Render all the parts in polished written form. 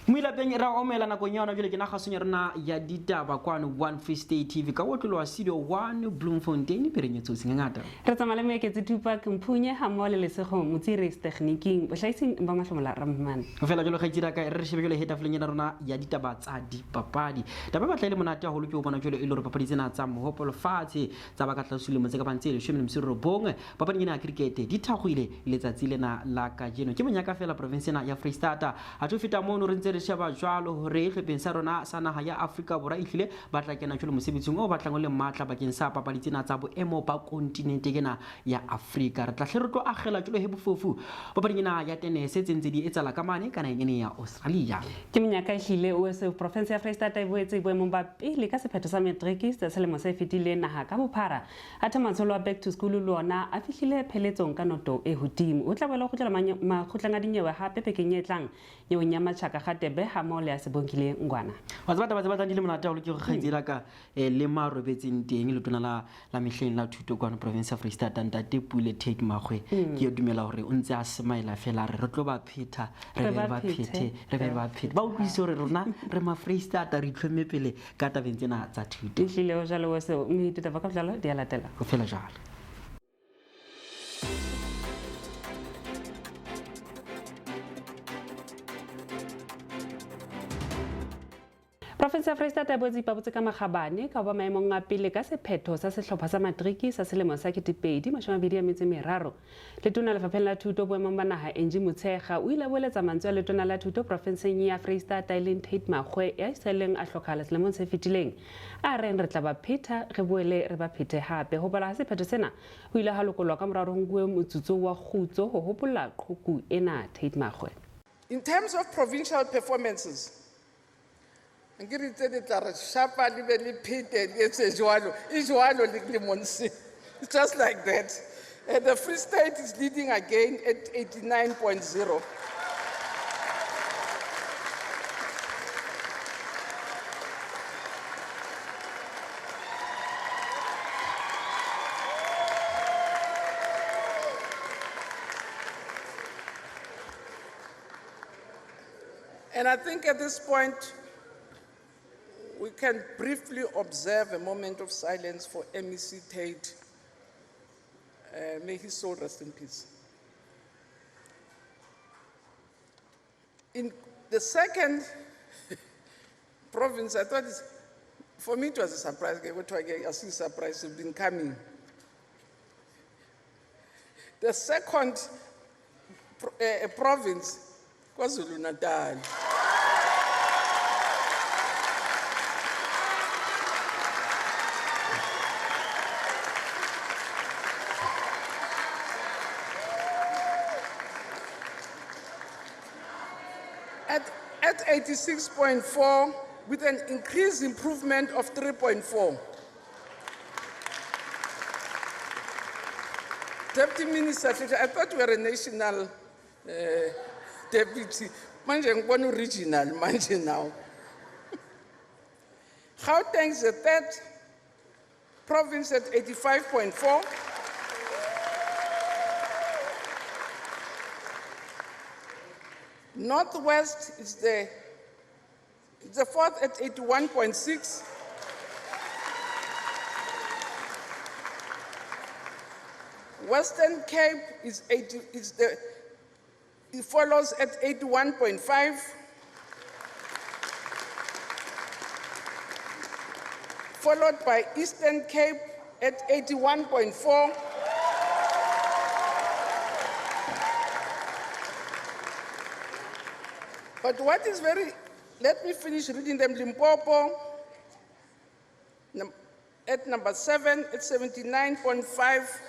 Moilapeng ra omela nakong ya ona jwale ke na kgasong ya rona ya ditaba kwano One Free State TV ka otlolwa studio 1 Bloemfontein perenyetso se ngata re tsamaya le Moeketsi Mphunye ha mmoho le Lesego Motsiri techniquing bohlaising ba Mahlomola Ramohomane go fela jalo ga itira ka re shebe jalo hetafleng ya rona ya ditaba tsa dipapadi taba batla ile monate haholo ke o bona jalo ile re papadi tsena tsa mohopolo fatshe tsa ba ka tlasule mo tse ka bantse le shome msiro bong papadi ena ya cricket di thagwile letsatsi lena la ka jeno ke monyaka fela province ena ya Free State ha tlo feta mono re ntse re sheba jwalo hore hlopeng sa rona sa naha ya Afrika Borwa ihlile ba tla kena tsholo mosebetsing o batlang le matla bakeng sa papadi tsena tsa boemo ba kontinente kena ya Afrika re tla hle re tlo agela tsholo he bofofu papadi ena ya tennis tsentse di etsala ka mane kana ene ya Australia ke monyaka ihlile o se province ya Free State e boetse boemo ba pele ka sephetho sa matric sa selemo se fetile naha ka bophara atha matsholo a back to school lona a fihlile pheletsong ka noto e hodimo o tla boela go tla makgotlang a dinyewe hape pekeng e tlang nyeweng ya matjhaka Tebe ha mole ya sebongile ngwana wa batla di le monate ho le ke go kgaitsela ka le marobetseng teng le tona la mehleng la thuto kwa province ya Free State ntate Pule take magwe ke dumela hore o ntse a smaila fela re tlo ba phetha re ba phete ba utlwise hore rona re ma Free State re itlhome pele ka tabeng tsena tsa thuto ihlile o jalo o se o Ditaba ka jalo di a latela go fela jalo Province ya Free State e botse ipabotse ka magabane ka ba maemong a pele ka sephetho sa sehlopha sa matriki sa selemo sa 2023 letona lefapheng la thuto boemong ba naha Enji Motshekga o ile a boeletsa mantswe a letona la thuto provinceng ya Free State Thato magwe ya iseleng a hlokhala selemong se fetileng a reng re tla ba phetha re boele re ba phethe hape ho bala ha sephetho sena ho ile ha lokolwa ka moraro ngwe motsotso wa khutso ho hopola qhoku ena Thato magwe. In terms of provincial performances, it's just like that. The Free State is leading again at 89.0. And I think at this point, we can briefly observe a moment of silence for MEC Tate. May his soul rest in peace. In the second province, I thought, for me it was a surprise. I see surprise have been coming. The second province, KwaZulu-Natal. At 86.4 with an increased improvement of 3.4. Deputy Minister, I thought we were a national deputy. Manje ngibona regional manje now. Gauteng is the third province at 85.4. Northwest is the fourth at 81.6. Western Cape it follows at 81.5. Followed by Eastern Cape at 81.4. But what is let me finish reading them. Limpopo at number 7 at 79.5,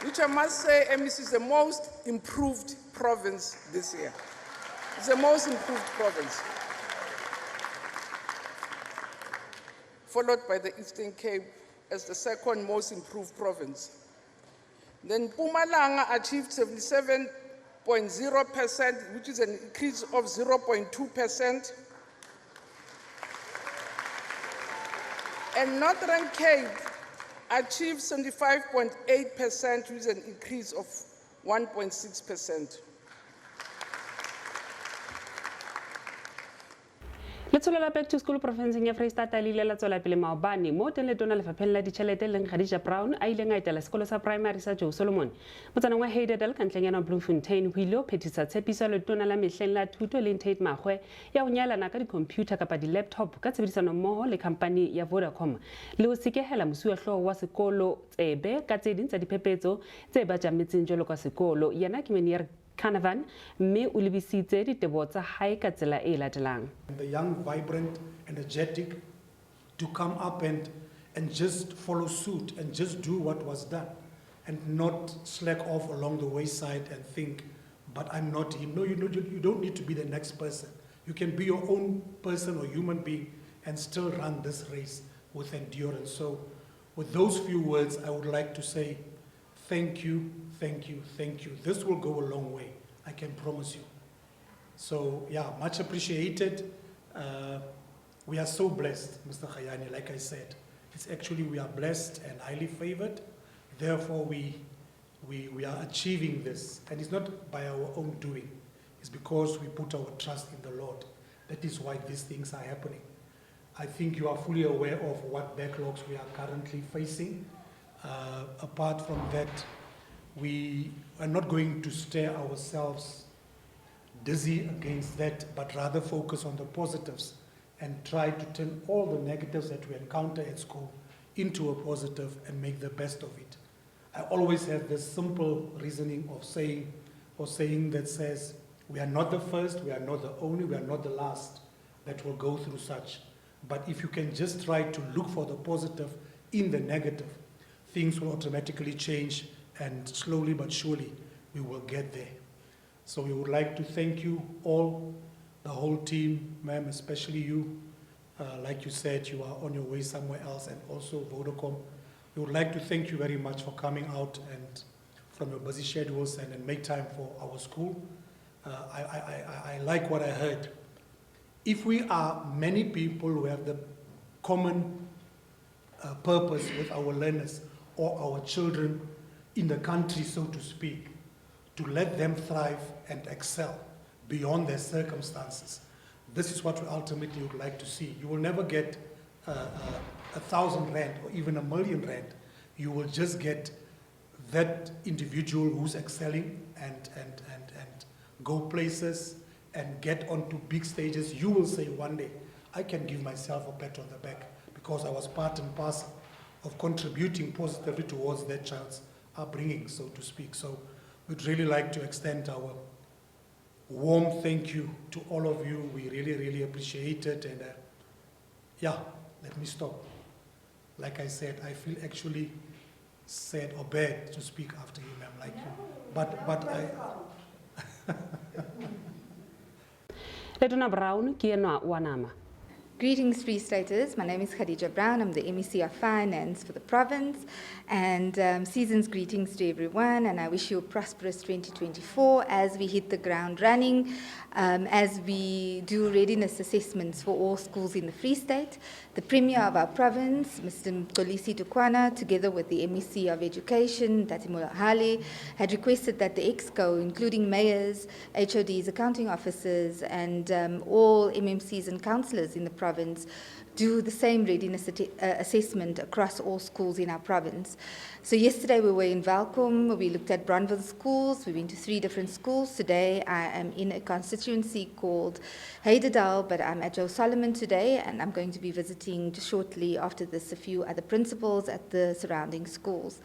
which I must say, MEC is the most improved province this year. It's the most improved province. Followed by the Eastern Cape as the second most improved province. Then Mpumalanga achieved 77.0%, which is an increase of 0.2%. And Northern Cape achieved 75.8%, which is an increase of 1.6%. Letsholo la Back to School Provinceng ya Freistata le ile la tswela pele maobane mo teng letona lefapheng la ditjhelete leng Khadija Brown a ileng a etela sekolo sa primary sa Joe Solomon motsaneng wa Haydedal ka ntleng ya Bloemfontein ho ile ho phethisa tshepiso letona la mehleng la thuto le Tate Magwe ya ho nyalana ka di-computer kapa di-laptop ka tshebedisano mmoho le company ya Vodacom le ho sekehela mosuwehlooho wa sekolo tsebe ka tse ding tsa diphephetso tse ba jametseng jwalo ka sekolo yena ke Menier Canavan mme o lebisitse diteboho tsa hae ka tsela e latelang. The young, vibrant, energetic to come up and just follow suit and just do what was done and not slack off along the wayside and think, but I'm not him. No, you don't need to be the next person. You can be your own person or human being and still run this race with endurance. So with those few words, I would like to say thank you, thank you, thank you. This will go a long way, I can promise you. So yeah, much appreciated. We are so blessed, Mr. Hlanyane, like I said. It's actually, we are blessed and highly favored. Therefore, we are achieving this. And it's not by our own doing. It's because we put our trust in the Lord. That is why these things are happening. I think you are fully aware of what backlogs we are currently facing. Apart from that, we are not going to stare ourselves dizzy against that, but rather focus on the positives and try to turn all the negatives that we encounter at school into a positive and make the best of it. I always have this simple reasoning of saying that says, we are not the first, we are not the only, we are not the last that will go through such. But if you can just try to look for the positive in the negative, things will automatically change, and slowly but surely we will get there. So we would like to thank you all, the whole team, ma'am, especially you. Like you said, you are on your way somewhere else, and also Vodacom. We would like to thank you very much for coming out and from your busy schedules and make time for our school. I like what I heard. If we are many people who have the common purpose with our learners or our children in the country, so to speak, to let them thrive and excel beyond their circumstances. This is what we ultimately would like to see. You will never get 1,000 rand or even R1 million. You will just get that individual who's excelling and go places and get onto big stages. You will say one day, I can give myself a pat on the back because I was part and parcel of contributing positively towards that child's upbringing, so to speak. So we'd really like to extend our warm thank you to all of you. We really, really appreciate it. And yeah, let me stop. Like I said, I feel actually sad or bad to speak after you, ma'am, like you. But I... Letona Brown ki enwa wanama. Greetings, Free Staters. My name is Khadija Brown. I'm the MEC of Finance for the province. And season's greetings to everyone. And I wish you a prosperous 2024 as we hit the ground running, as we do readiness assessments for all schools in the Free State. The Premier of our province, Mr. Mxolisi Tukwana, together with the MEC of Education, Thato Hale, had requested that the EXCO, including mayors, HODs, accounting officers, and all MMCs and councillors in the province do the same readiness assessment across all schools in our province. So yesterday we were in Welkom, we looked at Bronville schools, we went to 3 different schools. Today I am in a constituency called Haydedal, but I'm at Joe Solomon today, and I'm going to be visiting just shortly after this a few other principals at the surrounding schools.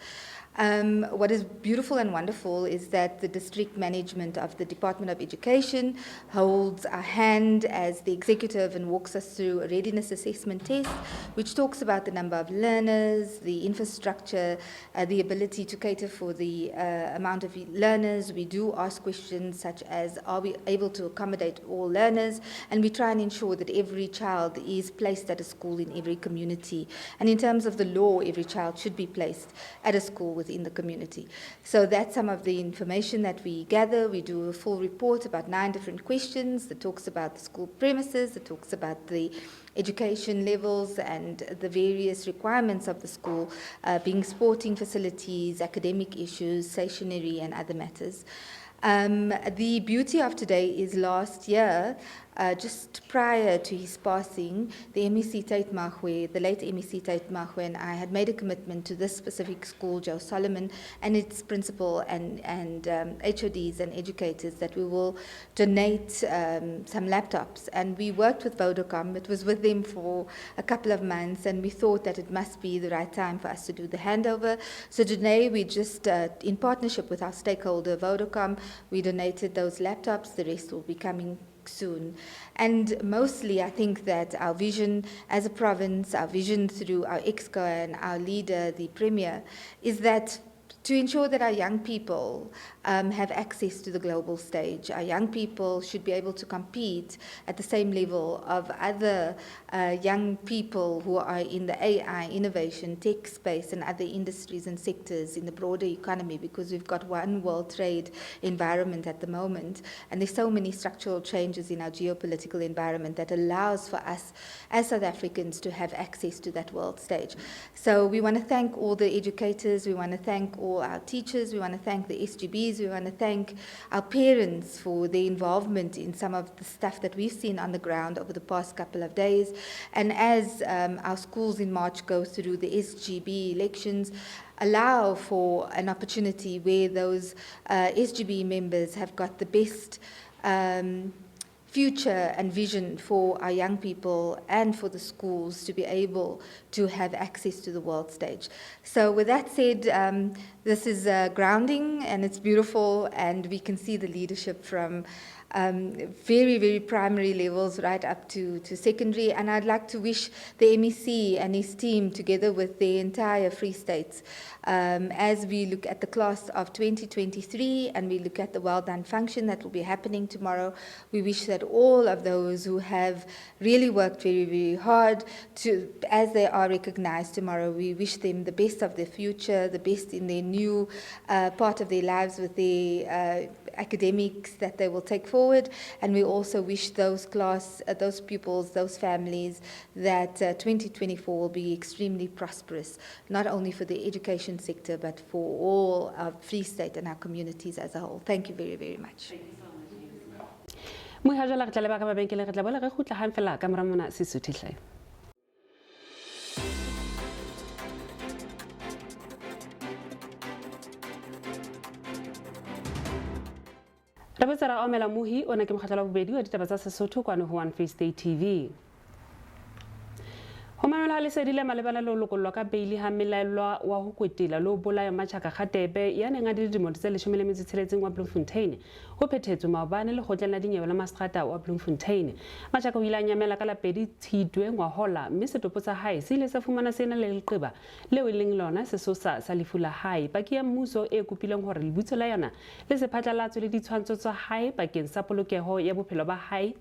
What is beautiful and wonderful is that the district management of the Department of Education holds a hand as the executive and walks us through a readiness assessment test, which talks about the number of learners, the infrastructure, the ability to cater for the amount of learners. We do ask questions such as, are we able to accommodate all learners? And we try and ensure that every child is placed at a school in every community. And in terms of the law, every child should be placed at a school within the community. So that's some of the information that we gather. We do a full report about 9 different questions that talks about the school premises, that talks about the education levels and the various requirements of the school, being sporting facilities, academic issues, stationery, and other matters. The beauty of today is last year, just prior to his passing, the MEC Tate Mahwe, the late MEC Tate Mahwe, and I had made a commitment to this specific school, Joe Solomon, and its principal and HODs and educators that we will donate some laptops. And we worked with Vodacom. It was with them for a couple of months, and we thought that it must be the right time for us to do the handover. So today we just, in partnership with our stakeholder Vodacom, we donated those laptops. The rest will be coming soon. And mostly I think that our vision as a province, our vision through our EXCO and our leader, the Premier, is that to ensure that our young people have access to the global stage. Our young people should be able to compete at the same level of other young people who are in the AI, innovation, tech space, and other industries and sectors in the broader economy, because we've got one world trade environment at the moment, and there's so many structural changes in our geopolitical environment that allows for us as South Africans to have access to that world stage. So we want to thank all the educators, we want to thank all our teachers, we want to thank the SGBs, we want to thank our parents for their involvement in some of the stuff that we've seen on the ground over the past couple of days. And as our schools in March go through the SGB elections, allow for an opportunity where those SGB members have got the best future and vision for our young people and for the schools to be able to have access to the world stage. So with that said, this is grounding and it's beautiful, and we can see the leadership from very, very primary levels right up to secondary. And I'd like to wish the MEC and his team, together with the entire Free States, as we look at the class of 2023 and we look at the Well Done function that will be happening tomorrow, we wish that all of those who have really worked very, very hard, to, as they are recognized tomorrow, we wish them the best of their future, the best in their new part of their lives with their academics that they will take forward. And we also wish those those pupils, those families, that 2024 will be extremely prosperous, not only for the education sector, but for all our Free State and our communities as a whole. Thank you very, very much. Rabetsara omela muhi ona ke mokgatlo wa bobedi wa ditaba tsa Sesotho kwa no One Free State TV. Ho mamela lesedi le malebana le lokollo ka beili ha melaelwa wa ho kwetela lo bolaya matjhaka kgatebe ya neng a di dimo tse 16 wa Bloemfontein ho phethetswe maobane le kgotleng la dinyewe la Mastrata wa Bloemfontein. Matjhaka o ile a nyamela ka la pedi Tshitwe ngwahola, mme setopo sa hae se ile sa fumana sena le leqeba leo e leng lona sesosa sa lefu la hae. Paki ya mmuso e kopileng hore lebutso la yona le se phatlalatswe le ditshwantsho tsa hae bakeng sa polokeho ya bophelo ba hae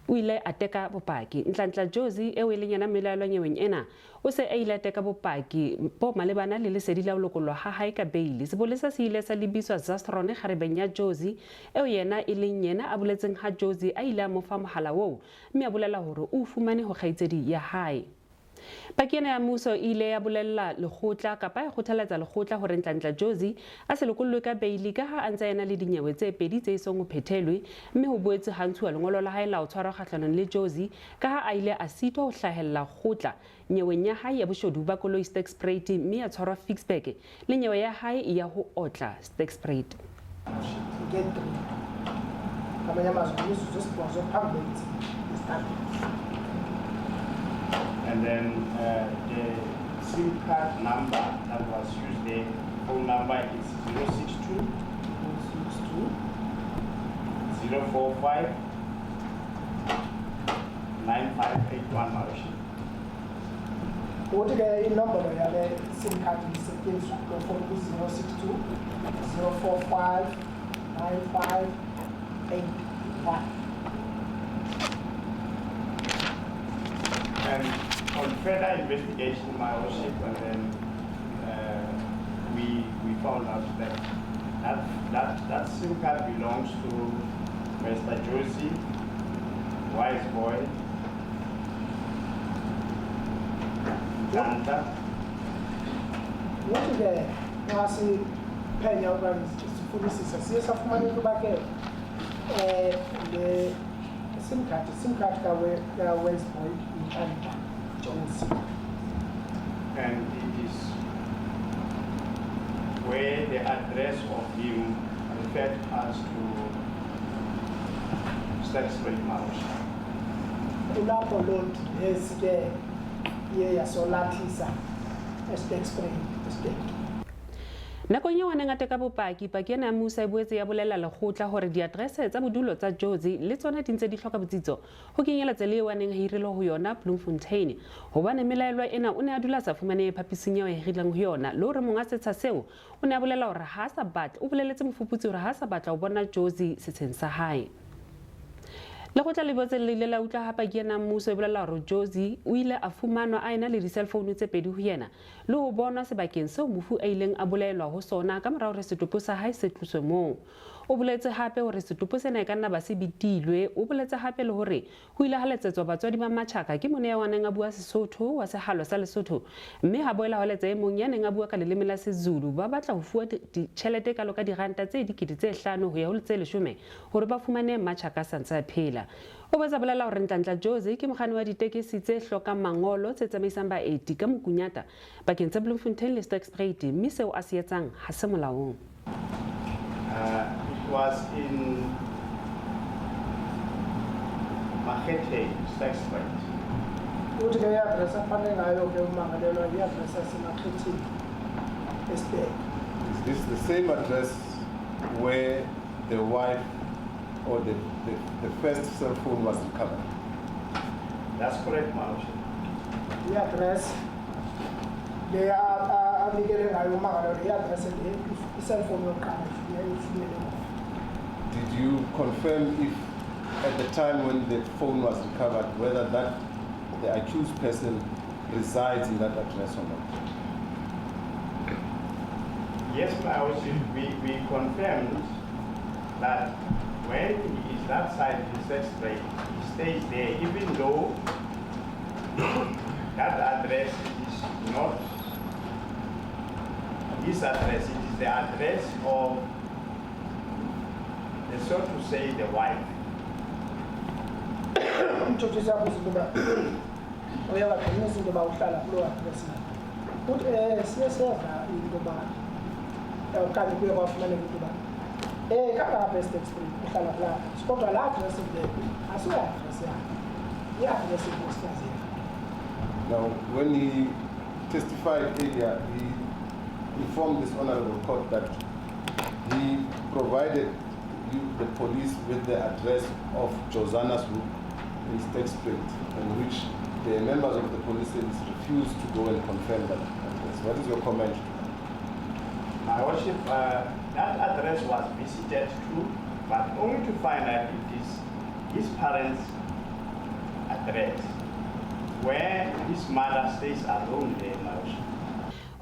o ile a teka bopaki. Ntlantla Jozi eo e leng yena melaelwa nyeweng ena o se a ile a teka bopaki bo malebana le lesedi la lokollo ha hae ka beili. Sepolesa se ile sa lebiswa Zastrone kgarebeng ya Jozi eo yena e leng yena a boletseng ha Jozi a ile a mo fa mohala woo, mme a bolela hore o fumane ho kgaitsedi ya hae. Pakena ya mmuso ile ya bolella lekgotla kapa ya kgothaletsa lekgotla hore Ntlantla Jozi a se lokollwe ka beili ka ha a ntse ena le dinyewe tse pedi tse isong ho phethelwe, mme ho boetse ha ntshuwa lengolo la hae la ho tshwarwa kgahlanong le Jozi ka ha a ile a sitwa ho hlahella kgotla nyeweng ya hae ya boshodu ba koloi Stagsprate, mme ya tshwarwa Fixburg le nyewe ya hae ya ho otla Stagsprate. And then the SIM card number that was used there, phone number is 062 045 9581 Mauritius. What is the number of the SIM card is 062 045 9581. And on further investigation, my worship, and then we found out that SIM card belongs to Mr. Josie, Wise Boy, Janta. What is the Nasi Penny organization for this? Yes, of money to back the Zimkhitha ka West Boy in Canada, Johnson. And it is where the address of him referred us to Starsat Mouse. Ulapho Lord esike ye yasolathisa esixplain nakong eo ngata ka bopaki paki ena Musa e boetse ya bolela lekgotla hore diadrese tsa bodulo tsa Jozi le tsona di ntse di hloka botsitso ho kenyeletsa le waneng hirile ho yona Bloemfontein hobane melaelwa ena o ne a dula sa fumane phapising eo e hirileng ho yona le hore monga setsha seo o ne a bolela hore ha sa batla o boleletse mofuputsi hore ha sa batla ho bona Jozi setsheng sa hae. Le go tla le botse le la utla ha paki ena Musa e bolela hore Jozi o ile a fumanwa a ena le di-cellphone tse pedi ho yena le ho bonwa sebakeng seo mofu a ileng a bolelwa ho sona ka morao hore setopo sa hae se tloswe moo. O boletse hape hore setopo sena e ka nna ba se bitilwe o boletse hape le hore ho ile ha letsetswa batswadi ba Matjhaka ke mone ya waneng a bua Sesotho wa sehalo sa Lesotho mme ha boela ho letsa e mong ya neng a bua ka leleme la Sezulu ba batla ho fuwa ditjhelete ka loka diranta tse 5,000 ho ya ho tse 10 hore ba fumane Matjhaka sa ntse a phela. O betsa bolela hore Ntantla Jozi ke mokganni wa ditekesi tse hlokang mangolo tse tsamaisang baeti ka mokunyata bakeng tsa Bloemfontein le Starsat mme seo a se etsang ha se molaong. It was in Moeketsi, Starsat. uthi ke address afane ngayo ke umangalelwa i-address yaseMoeketsi estate. Is this the same address where the wife or the first cell phone was recovered? That's correct, Mouse. I-address le anikele ngayo umangalelwa i-address le i-cellphone yokuqala ifike. Did you confirm if at the time when the phone was recovered whether that the accused person resides in that address or not? Yes, Mouse, we confirmed that when he is that side of the sex trade, he stays there, even though that address is not his address, it is the address of the so to say the wife. Umthothisa kuzinto uyabaqinisa into uhlala kulo address uthi siyeseva into okanye kuye kwafumaneka into kangapha eStarsat uhlala kulapha kodwa la address asiyo address yakhe i-address yenkosikazi. Now, when he testified earlier, he informed this honorable court that he provided the police with the address of Josana's room in Starsat, in which the members of the police service refused to go and confirm that address. What is your comment? My worship, that address was visited too, but only to find out it is his parents' address, where his mother stays alone there, my worship.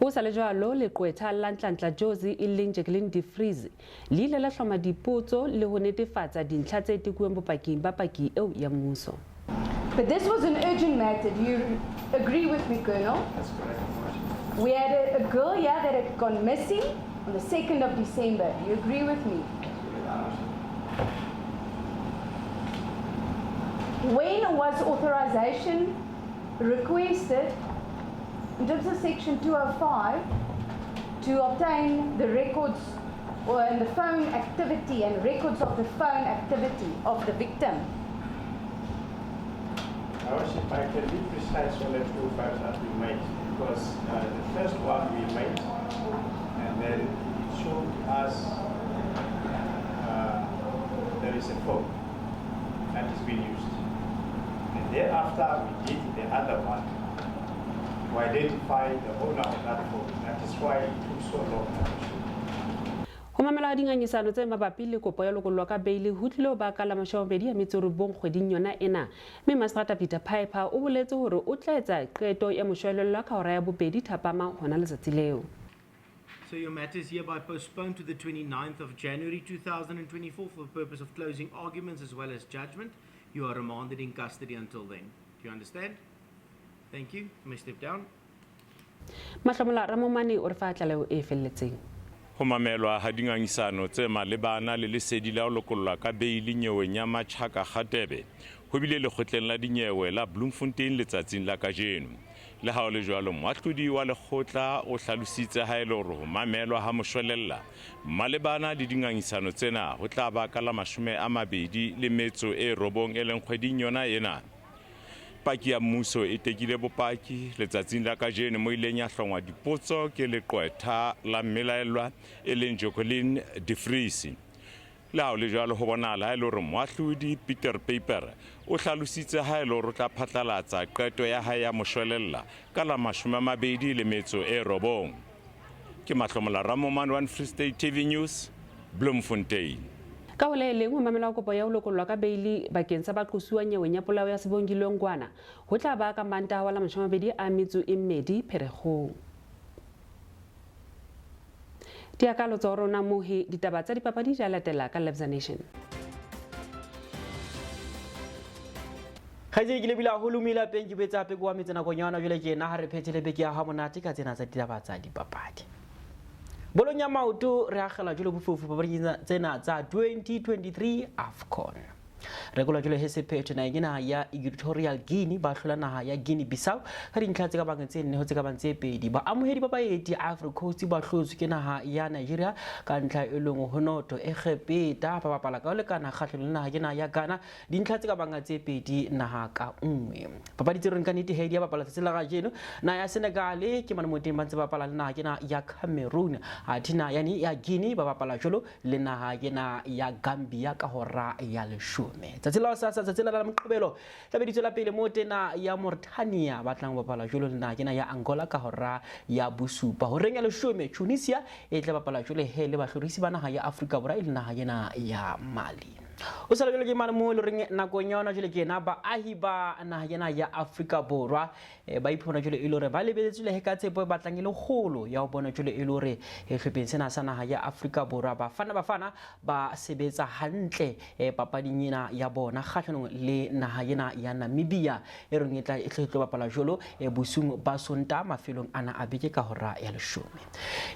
Ho sa le jwalo leqwetha la Ntantla Jozi e leng Jacqueline de Vries le ile la hloma dipotso le ho netefatsa dintlha tse tekuweng bopaking ba paki eo ya mmuso. But this was an urgent matter. Do you agree with me, Colonel? That's correct, my worship. We had a girl here that had gone missing on the 2nd of December. Do you agree with me? When was authorization requested in terms of section 205 to obtain the records and the phone activity and records of the phone activity of the victim? My worship, I can be precise on the 205 that we made, because the first one we made, and then it showed us there is a phone that is being used. And thereafter we did the other one to identify the owner of that phone. That is why it took so long. Ho mamela dingangisano tse mabapi le kopo ya lokollo ka beile ho tlilo ba ka la mashobedi ya metsoro bong kgweding yona ena mme Magistrata Peter Piper o boletse hore o tla etsa qeto ya moshwelella ka hora ya bobedi thapama hona letsatsi leo. So your matter is hereby postponed to the 29th of January 2024 for the purpose of closing arguments as well as judgment. You are remanded in custody until then. Do you understand? Thank you. You may step down. Mahlomola Ramohomane o re fa tlaleo e felletseng. Ho mamelwa ha dingangisano tse malebana le lesedi la ho lokollwa ka beili nyeweng ya Matjhaka Kgatebe ho bile lekgotleng la dinyewe la Bloemfontein letsatsing la kajeno. Le ha o le jwalo, moahlodi wa lekgotla o hlalositse ha ele hore ho mamelwa ha moshwelella malebana le dingangisano tsena ho tla ba ka la 29 e leng kgweding yona ena. Paki ya mmuso e tekile bopaki letsatsing la kajeno mo ileng ya hlongwa dipotso ke leqwetha la mmelaelwa e leng Jacqueline de Vries. Le ha o le jwalo ho bonahala ha ele hore moahlodi Peter Paper o hlalositse ha ele hore o tla phatlalatsa qeto ya hae ya moshwelella ka la 29. Ke Mahlomola, Ramohomane, One Free State TV News, Bloemfontein. Ka ho le leng ho mamela kopo ya ho lokollwa ka beili bakeng sa baqosuwa nyeweng ya polao ya Sebongilweng kwana ho tla ba ka Mantaha wa la 22 Pherekgong. Diakalo tsa rona mohi ditaba tsa dipapadi di latela ka Lebza Nation. Khaitse ke lebila ho lumila peng ke betsa pe kwa metsena go nyana jole ke na ha re phethele beke ya ha monate ka tsena tsa ditaba tsa dipapadi. Bolong ya maoto re agela jole bofofu papading tsena tsa 2023 AFCON. Regular jole he sephetho na ngina ya Equatorial Guinea ba hlola naha ya Guinea Bissau ka dintlha tse ka bang tse nne ho tse ka bang tse pedi ba amohedi ba baeti Ivory Coast ba hlotswe ke naha ya Nigeria ka ntlha e leng ho noto e khepeta ba bapala ka le kana kgahlelo naha ke naha ya Ghana dintlha tse ka bang tse pedi naha ka nngwe papadi tse reng ka nete he di ba bapala tsela ga jeno na ya Senegal ke manemoteng ba ntse ba bapala le naha ke naha ya Cameroon athina yani ya Guinea ba bapala jolo le naha ke naha ya Gambia ka hora ya 10 Tatsela sasa tatsela la mqhubelo tlabe ditsola pele mo tena ya Mauritania ba tlang bapala jolo na kena ya Angola ka hora ya bosupa ho reng ya 10 Tunisia e tla bapala jolo he le bahlorisi ba naha ya Afrika Borwa ile naha yena ya Mali o sala jolo ke mane mo le reng nako nyona jolo ke na ba ahi ba naha yena ya Afrika Borwa ba iphona jolo e lore ba lebeletswe he ka tshepo ba tlang ile kgolo ya ho bona jolo e lore he hlepeng sena sa naha ya Afrika Borwa ba fana ba sebetsa hantle papading ena ya bona kgahlano le naha yena ya Namibia e reng etla e tlo bapala jolo bosung ba Sonta mafelong ana a beke ka hora ya 10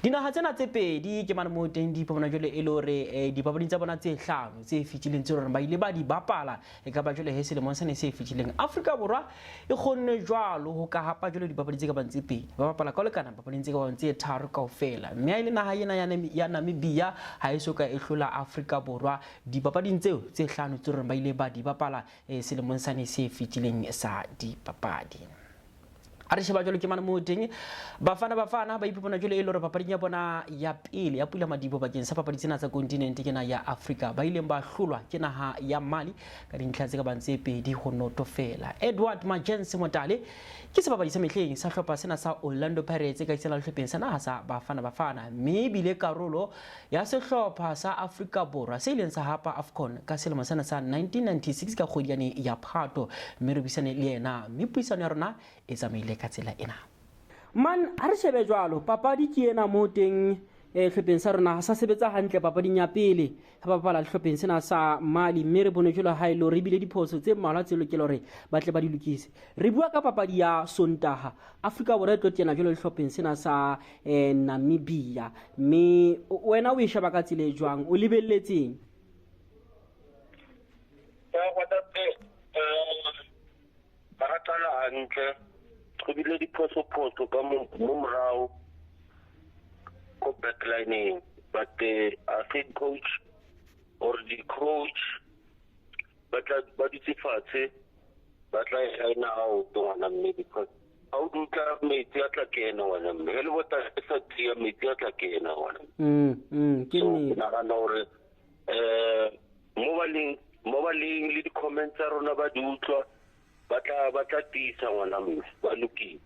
dinaha tsena tse pedi ke mane mo teng di bona jolo e lore di papading tsa bona tse hlano tse fitileng tse rona ba ile ba di bapala e ka ba jolo he selemong sane se fitileng Afrika Borwa e khonne jwalo ho ka hapa jolo di papading tse ka bang tse pedi ba bapala ka le kana papading tse ka bang tse tharo kaofela mme ile naha yena ya Namibia ha e soka e hlola Afrika Borwa di papading tseo tse hlano tse rona ba ile ba di bapala selemong sane se fitileng sa dipapadi a re sheba jolo ke mane mo teng bafana ba ipona jolo e lore papading ya bona ya pele ya pula madibo bakeng sa papadi tsena tsa continent ke na ya Africa ba ileng ba hlolwa ke naha ya Mali ka dintlha tse ka bang tse pedi ho notofela Edward Majense Motale ke sebapadi sa mehleng sa hlopha sena sa Orlando Pirates ka isela hlopheng sa naha sa bafana mme bile karolo ya sehlopha sa Afrika Borwa se ileng sa hapa AFCON ka selemo sana sa 1996 ka kgwedi ya Phato mme re bisane le yena mme puisano ya rona e tsamaile ka tsela ena man a re shebe jwalo papadi ke ena mo teng hlopheng sa rona sa sebetsa hantle papading ya pele ha bapala hlopheng sena sa Mali mme re bone jolo ha ile re bile diphoso tse mmalwa tse lokela hore ba tle ba di lokise re bua ka papadi ya Sontaha Afrika Borwa e tlo tena jolo hlopheng sena sa Namibia mme wena o e sheba ka tsile jwang o lebelletseng baratana hantle go bile diphoso ka mo morao ko backlining but I think coach or the coach ba ditse fatshe ba tla ena ao tona mme because how do ka metsi a tla kena wana mme le bota sa tia metsi a tla kena wana ke nne na rana hore mo baleng le di comments tsa rona ba di utlwa ba tla tisa wana mme ba lokile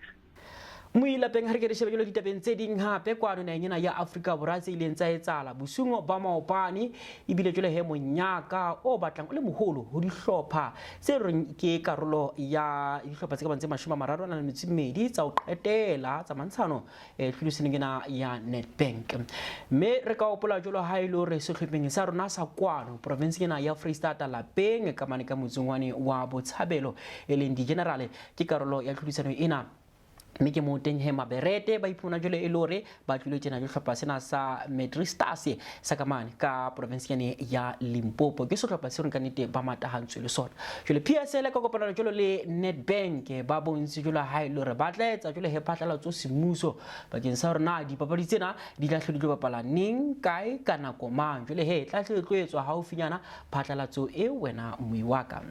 Muila peng ha re ke re shebelelo ditabeng tse ding hape kwano na yena ya Afrika Borwa tse ileng tsa etsala bosungo ba maopane ibile jole he monyaka o batlang o le moholo ho dihlopha tse reng ke karolo ya dihlopha tse ka bantse 32 tsa o qetela tsa mantshano hluliseng ngena ya Nedbank me re ka opola jolo ha ile re se hlopheng sa rona sa kwano province ngena ya Free State la peng ka mane ka motsongwane wa Botshabelo eleng di general ke karolo ya hlulisano ena mme ke mo teng he maberete ba iphumana jole e lore ba tlile tjena jo hlopha sena sa Stars sa kamane ka province ya Limpopo ke sehlopha se re ka nete ba matahantswe le sona jole PSL ka kopana jole le Nedbank ba bontse jole ha ile re ba tla etsa jole he phatlalatso semmuso bakeng sa rena dipapadi tsena di tla hlodi tlo bapala ning kae kana komang jole he tla hle tloetswa haufinyana phatlalatso e wena moiwaka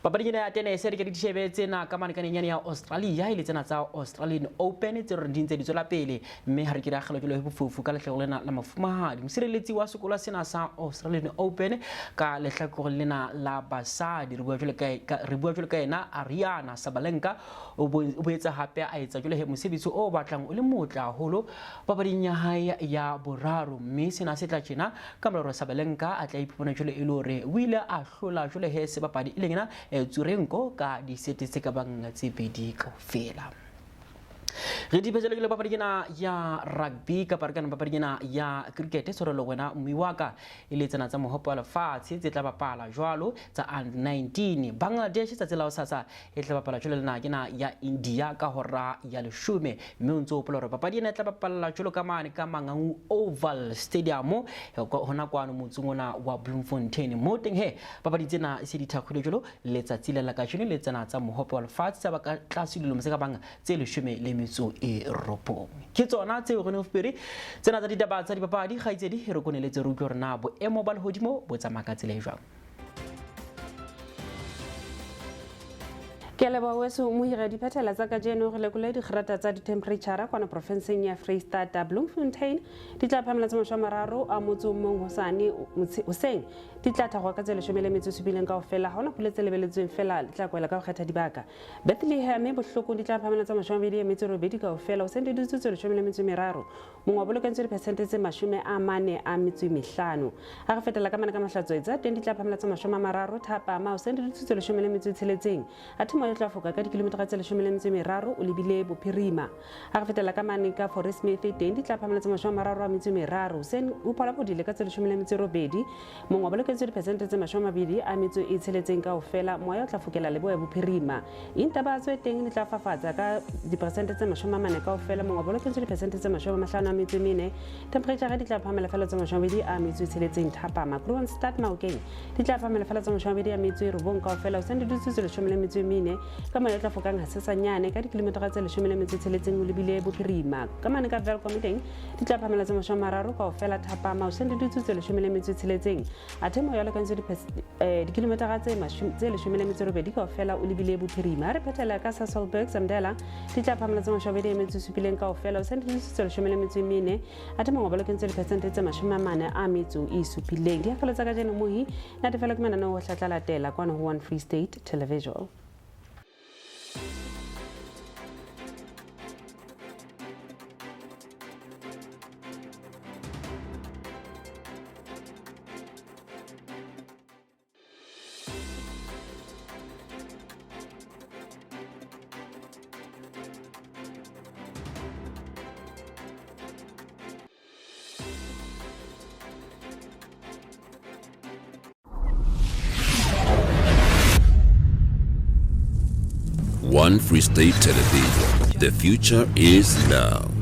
papadi ya tennis re ke di shebetse na ka manekaneng ya Australia ile tsena tsa Australian Open tse re dintse di tswela pele mme ha re ke ra khalo jole bofufu ka lehlego lena la mafumahadi mosireletsi wa sekola sena sa Australian Open ka lehlego lena la basadi re bua jole ka ena Ariana Sabalenka o boetsa hape a etsa jole he mosebetsi o batlang o le motla holo papading ya hae ya boraro mme sena se tla tjena ka morero Sabalenka a tla iphona jole e lore o ile a hlola jole he se papadi ile ngena Tsurenko ka di sete se ka bang tse pedi kaofela re di phetsele le papadi ya rugby ka parkana papadi ya cricket so re lo wena mmiwaka ile tsena tsa mohopo wa lefatshe tse tla bapala jwalo tsa under 19 Bangladesh tsa tsela o sasa e tla bapala jwalo lena ya India ka hora ya 10 mme o ntso opela re papadi ena tla bapala jwalo ka mane ka Mangangu Oval Stadium hona kwano motsungona wa Bloemfontein mo teng he papadi tsena se di thakgile jwalo letsatsi le la ka jone le tsena tsa mohopo wa lefatshe tsa ba ka tlase dilemo se ka bang tse 10 metso e ropong ke tsona tse go ne go fere tsena tsa ditaba tsa dipapadi gaitsedi re koneletse re utlwe rena boemo ba lehodimo bo tsamaka tsela e jwang ke leba weso mo hira di phethela tsa ka jeno re lekole di grata tsa di temperature kwa na provinceng ya Freistata Bloemfontein di tla phamela tsa mashamararo a motso mong hosane hoseng di tla thagwa ka tsele shomele metso sebileng ka ofela ha ona puletse lebeletsweng fela le tla kwela ka go kgetha dibaka Bethlehem bohloko di tla phamela tsa mashamararo ya metso robedi ka ofela o sente di tsele shomele metso meraro mongwa bolokentse di percent tse 45 a re fetela ka mana ka mahlatswe tsa 20 tla phamela tsa mashamararo thapa ma o sente di tsele shomele metso tsheletseng a tla foka ka dikilometara tse 13 o lebile bophirima a re fetela ka mane ka Forest Smith teng di tla phamela tse 13 sen o phala bodile ka tse 18 mongwa ba leketse di percent tse 20 a metso e tsheletseng ka ofela moya o tla fokela leboya bophirima Ditaba tswe teng di tla fafatsa ka di percent tse 40 ka ofela mongwa ba leketse di percent tse 50 a metso mene temperature di tla phamela fela tse 20 a metso e tsheletseng thapama Kroonstad Maokeng di tla phamela fela tse 20 a metso e robong ka ofela o sente di tsele 10 ka mane tla fokang ha sesanyane ka dikilometara tse 10 o lebile bophirima ka mane ka Welcome teng di tla phamela tse 30 ka ofela thapama o sente di tsele 10 a themo ya lekantse dikilometara tse 10 ka ofela o lebile bophirima re phethela ka Sasolburg Samdela di tla phamela tse 20 ka ofela o sente di tsele 10 a themo ba lekantse di percent tse 40 a metso e supileng di afela tsa ka jeno mohi na tefela ke manana o hlatla latela kwa no One Free State Television. One Free State Television. The future is now.